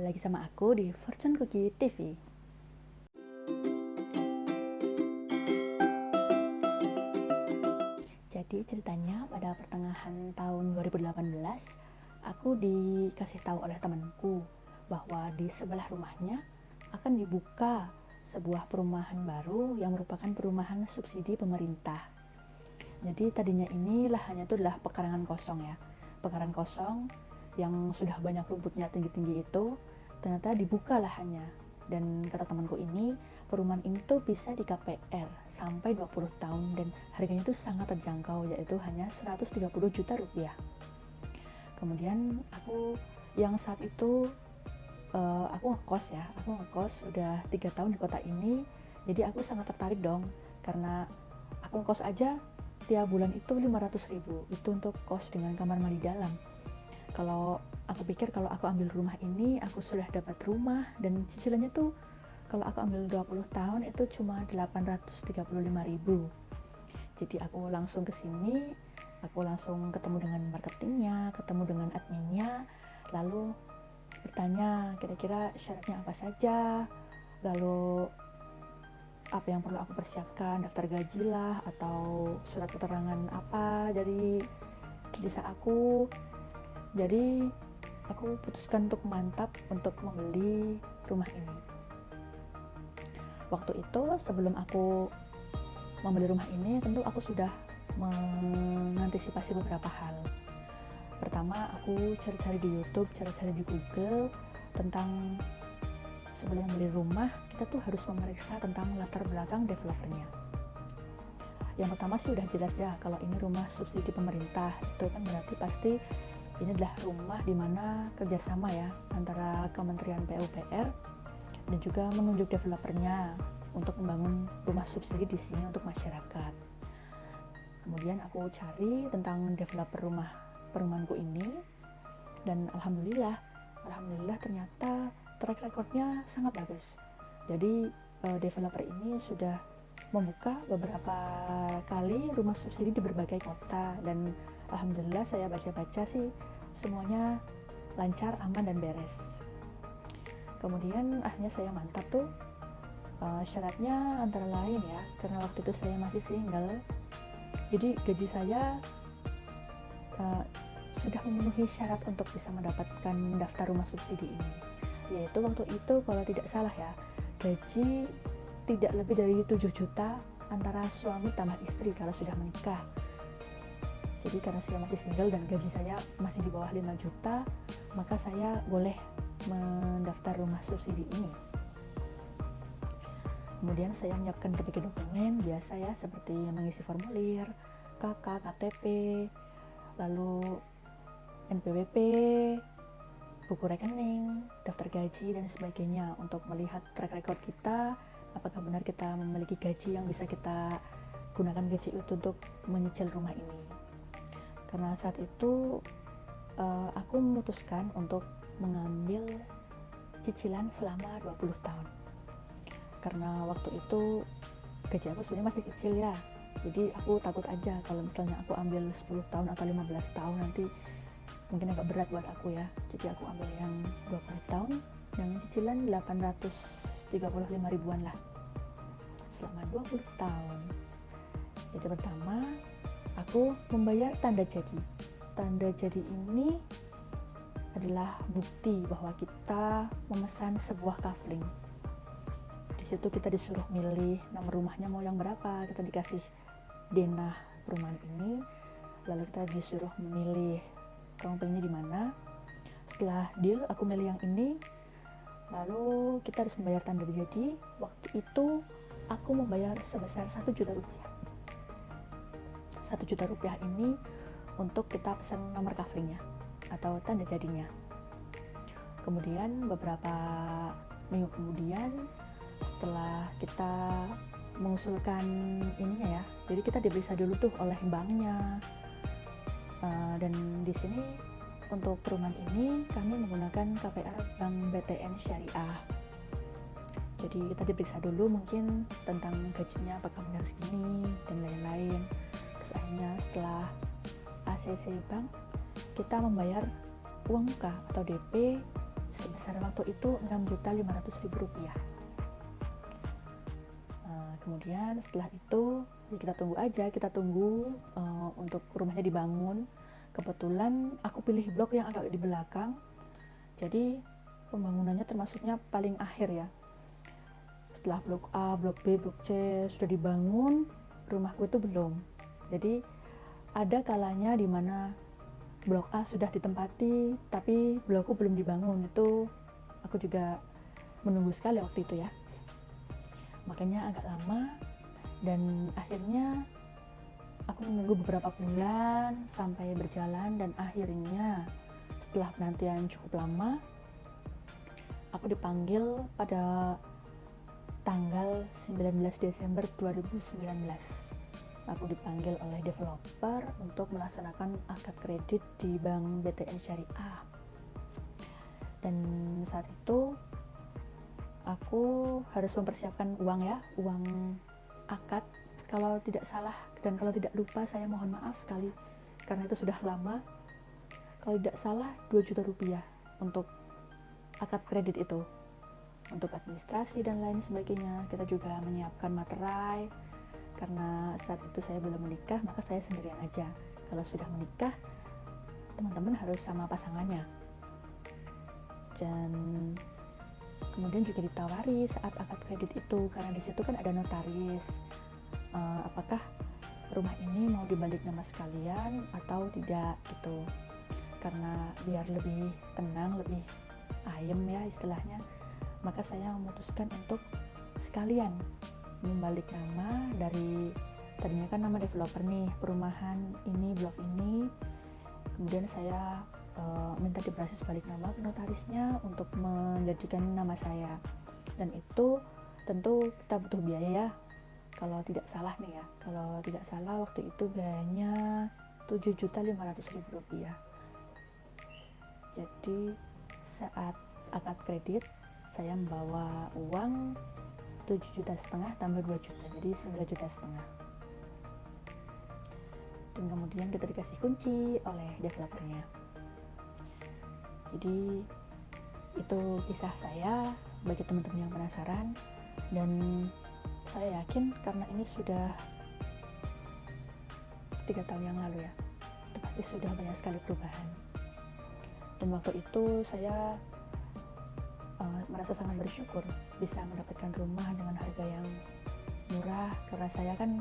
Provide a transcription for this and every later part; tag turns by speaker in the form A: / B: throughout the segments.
A: lagi sama aku di Fortune Cookie TV. Jadi ceritanya pada pertengahan tahun 2018, aku dikasih tahu oleh temanku bahwa di sebelah rumahnya akan dibuka sebuah perumahan baru yang merupakan perumahan subsidi pemerintah. Jadi tadinya ini lahannya itu adalah pekarangan kosong ya. Pekarangan kosong yang sudah banyak rumputnya tinggi-tinggi itu ternyata dibuka lahannya. Dan kata temanku ini, perumahan ini tuh bisa di KPR sampai 20 tahun dan harganya itu sangat terjangkau, yaitu hanya 130 juta rupiah. Kemudian aku yang saat itu aku ngekos udah 3 tahun di kota ini, jadi aku sangat tertarik dong, karena aku ngekos aja tiap bulan itu 500.000, itu untuk kos dengan kamar mandi dalam. Kalau aku pikir kalau aku ambil rumah ini, aku sudah dapat rumah dan cicilannya tuh kalau aku ambil 20 tahun itu cuma 835.000. Jadi aku langsung ke sini, aku langsung ketemu dengan marketingnya, ketemu dengan adminnya, lalu bertanya kira-kira syaratnya apa saja, lalu apa yang perlu aku persiapkan, daftar gaji lah atau surat keterangan apa dari desa aku. Jadi aku putuskan untuk mantap untuk membeli rumah ini. Waktu itu sebelum aku membeli rumah ini, tentu aku sudah mengantisipasi beberapa hal. Pertama, aku cari-cari di YouTube, cari-cari di Google tentang sebelum beli rumah, kita tuh harus memeriksa tentang latar belakang developernya. Yang pertama sih udah jelas ya, kalau ini rumah subsidi pemerintah, itu kan berarti pasti ini adalah rumah di mana kerjasama ya antara Kementerian PUPR dan juga menunjuk developernya untuk membangun rumah subsidi di sini untuk masyarakat. Kemudian aku cari tentang developer perumahanku ini dan alhamdulillah ternyata track recordnya sangat bagus. Jadi developer ini sudah membuka beberapa kali rumah subsidi di berbagai kota dan alhamdulillah saya baca-baca sih semuanya lancar, aman dan beres. Kemudian akhirnya saya mantap tuh. Syaratnya antara lain ya, karena waktu itu saya masih single, jadi gaji saya sudah memenuhi syarat untuk bisa mendapatkan daftar rumah subsidi ini, yaitu waktu itu kalau tidak salah ya, gaji tidak lebih dari 7 juta antara suami tambah istri kalau sudah menikah. Jadi karena saya masih single dan gaji saya masih di bawah 5 juta, maka saya boleh mendaftar rumah subsidi ini. Kemudian saya menyiapkan berbagai dokumen biasa ya, seperti mengisi formulir, KK, KTP, lalu NPWP, buku rekening, daftar gaji dan sebagainya untuk melihat track record kita, apakah benar kita memiliki gaji yang bisa kita gunakan gaji itu untuk menyicil rumah ini. Karena saat itu aku memutuskan untuk mengambil cicilan selama 20 tahun. Karena waktu itu gaji aku sebenarnya masih kecil ya, jadi aku takut aja kalau misalnya aku ambil 10 tahun atau 15 tahun nanti mungkin agak berat buat aku ya. Jadi aku ambil yang 20 tahun yang cicilan 835 ribuan lah selama 20 tahun. Jadi pertama aku membayar tanda jadi. Tanda jadi ini adalah bukti bahwa kita memesan sebuah kafling. Di situ kita disuruh milih nomor rumahnya mau yang berapa, kita dikasih denah perumahan ini, lalu kita disuruh memilih kaflingnya di mana. Setelah deal aku milih yang ini, lalu kita harus membayar tanda jadi. Waktu itu aku membayar sebesar 1 juta rupiah. 1 juta rupiah ini untuk kita pesan nomor kaflingnya atau tanda jadinya. Kemudian beberapa minggu kemudian setelah kita mengusulkan ininya ya, jadi kita diperiksa dulu tuh oleh banknya, dan di sini untuk perumahan ini kami menggunakan KPR Bank BTN Syariah. Jadi kita diperiksa dulu mungkin tentang gajinya apakah benar segini dan lain-lain. Terus akhirnya setelah ACC Bank kita membayar uang muka atau DP sebesar Pada waktu itu 6.500.000 rupiah. Kemudian setelah itu ya kita tunggu untuk rumahnya dibangun. Kebetulan aku pilih blok yang agak di belakang, jadi pembangunannya termasuknya paling akhir ya. Setelah blok A, blok B, blok C sudah dibangun, rumahku itu belum. Jadi ada kalanya di mana blok A sudah ditempati tapi blokku belum dibangun. Itu aku juga menunggu sekali waktu itu ya, makanya agak lama. Dan akhirnya aku menunggu beberapa bulan sampai berjalan, dan akhirnya setelah penantian cukup lama, aku dipanggil pada tanggal 19 Desember 2019. Aku dipanggil oleh developer untuk melaksanakan akad kredit di Bank BTN Syariah. Dan saat itu aku harus mempersiapkan uang ya, uang akad. Kalau tidak salah dan kalau tidak lupa, saya mohon maaf sekali karena itu sudah lama. Kalau tidak salah 2 juta rupiah untuk akad kredit itu. Untuk administrasi dan lain sebagainya, kita juga menyiapkan materai. Karena saat itu saya belum menikah, maka saya sendirian aja. Kalau sudah menikah, teman-teman harus sama pasangannya. Dan kemudian juga ditawari saat akad kredit itu, karena di situ kan ada notaris. Apakah rumah ini mau dibalik nama sekalian atau tidak gitu. Karena biar lebih tenang, lebih ayem ya istilahnya, maka saya memutuskan untuk sekalian membalik nama. Dari tadinya kan nama developer nih, perumahan ini, blok ini, kemudian saya minta diproses balik nama ke notarisnya untuk menjadikan nama saya. Dan itu tentu kita butuh biaya ya, kalau tidak salah nih ya, kalau tidak salah waktu itu biayanya 7.500.000 rupiah. Jadi saat akad kredit saya membawa uang 7,5 juta tambah 2 juta, jadi 9,5 juta. Dan kemudian kita dikasih kunci oleh developernya. Jadi itu kisah saya bagi teman-teman yang penasaran. Dan saya yakin karena ini sudah 3 tahun yang lalu ya, itu pasti sudah banyak sekali perubahan. Dan waktu itu saya merasa sangat bersyukur bisa mendapatkan rumah dengan harga yang murah, karena saya kan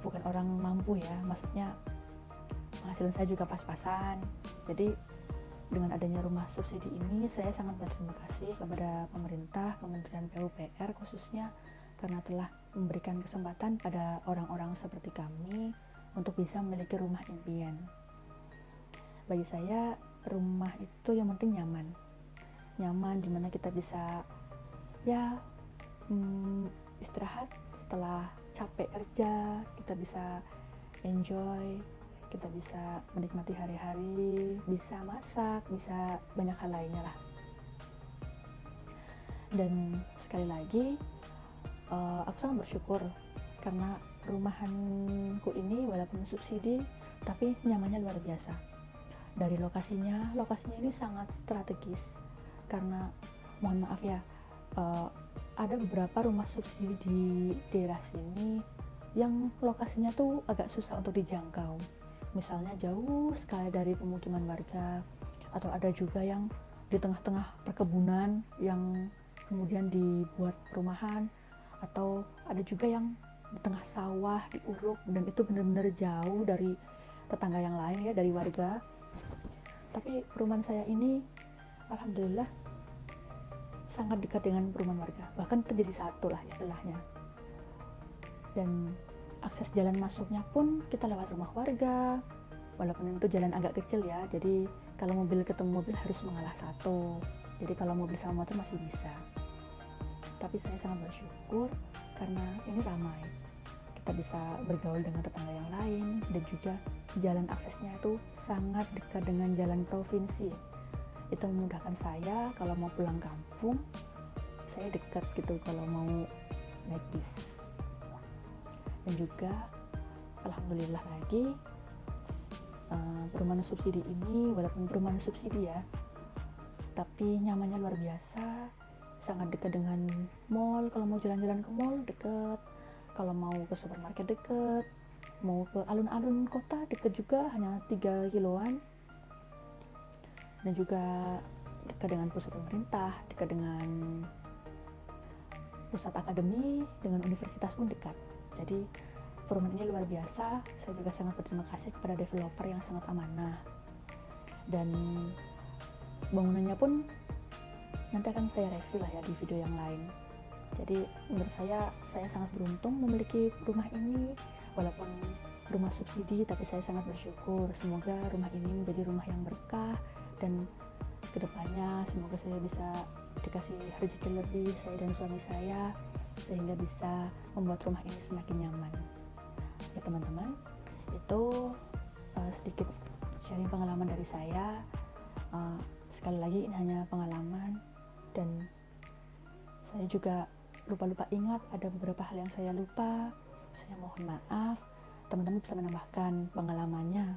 A: bukan orang mampu ya, maksudnya penghasilan saya juga pas-pasan. Jadi dengan adanya rumah subsidi ini, saya sangat berterima kasih kepada pemerintah, Kementerian PUPR khususnya, karena telah memberikan kesempatan pada orang-orang seperti kami untuk bisa memiliki rumah impian. Bagi saya, rumah itu yang penting nyaman dimana kita bisa ya istirahat setelah capek kerja, kita bisa enjoy, kita bisa menikmati hari-hari, bisa masak, bisa banyak hal lainnya lah. Dan sekali lagi aku sangat bersyukur karena rumahanku ini walaupun subsidi tapi nyamannya luar biasa. Dari lokasinya ini sangat strategis, karena mohon maaf ya, ada beberapa rumah subsidi di daerah sini yang lokasinya tuh agak susah untuk dijangkau. Misalnya jauh sekali dari pemukiman warga, atau ada juga yang di tengah-tengah perkebunan yang kemudian dibuat perumahan, atau ada juga yang di tengah sawah, di Uruk, dan itu benar-benar jauh dari tetangga yang lain ya, dari warga. Tapi perumahan saya ini alhamdulillah sangat dekat dengan perumahan warga, bahkan terjadi satu lah istilahnya. Dan akses jalan masuknya pun kita lewat rumah warga, walaupun itu jalan agak kecil ya, jadi kalau mobil ketemu mobil harus mengalah satu, jadi kalau mobil sama motor masih bisa. Tapi saya sangat bersyukur karena ini ramai, kita bisa bergaul dengan tetangga yang lain, dan juga jalan aksesnya itu sangat dekat dengan jalan provinsi. Itu memudahkan saya kalau mau pulang kampung, saya dekat gitu kalau mau naik bis. Dan juga alhamdulillah lagi perumahan subsidi ini, walaupun perumahan subsidi ya, tapi nyamannya luar biasa, sangat dekat dengan mall. Kalau mau jalan-jalan ke mall dekat, kalau mau ke supermarket dekat, mau ke alun-alun kota dekat juga, hanya 3 kiloan. Dan juga dekat dengan pusat pemerintah, dekat dengan pusat akademi, dengan universitas pun dekat. Jadi perumahan ini luar biasa. Saya juga sangat berterima kasih kepada developer yang sangat amanah, dan bangunannya pun nanti akan saya review lah ya di video yang lain. Jadi menurut saya sangat beruntung memiliki rumah ini, walaupun rumah subsidi, tapi saya sangat bersyukur. Semoga rumah ini menjadi rumah yang berkah, dan kedepannya semoga saya bisa dikasih rezeki lebih, saya dan suami saya, sehingga bisa membuat rumah ini semakin nyaman. Ya teman-teman, itu sedikit sharing pengalaman dari saya. Sekali lagi ini hanya pengalaman, dan saya juga lupa ingat ada beberapa hal yang saya lupa. Saya mohon maaf. Teman-teman bisa menambahkan pengalamannya,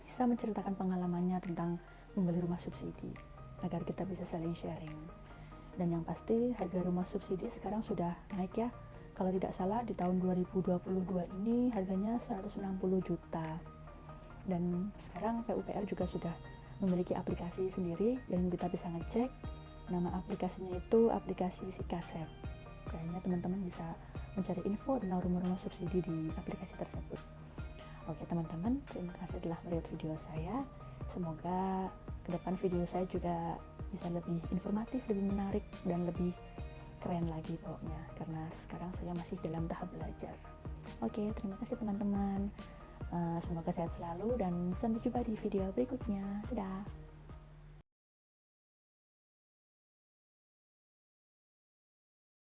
A: bisa menceritakan pengalamannya tentang membeli rumah subsidi, agar kita bisa saling sharing. Dan yang pasti harga rumah subsidi sekarang sudah naik ya. Kalau tidak salah di tahun 2022 ini harganya 160 juta. Dan sekarang PUPR juga sudah memiliki aplikasi sendiri yang kita bisa ngecek. Nama aplikasinya itu aplikasi Sikasep. Kayaknya teman-teman bisa mencari info tentang rumah-rumah subsidi di aplikasi tersebut. Oke teman-teman, terima kasih telah melihat video saya. Semoga ke depan video saya juga bisa lebih informatif, lebih menarik, dan lebih keren lagi pokoknya, karena sekarang saya masih dalam tahap belajar. Oke, terima kasih teman-teman. Semoga sehat selalu dan sampai jumpa di video berikutnya. Dadah.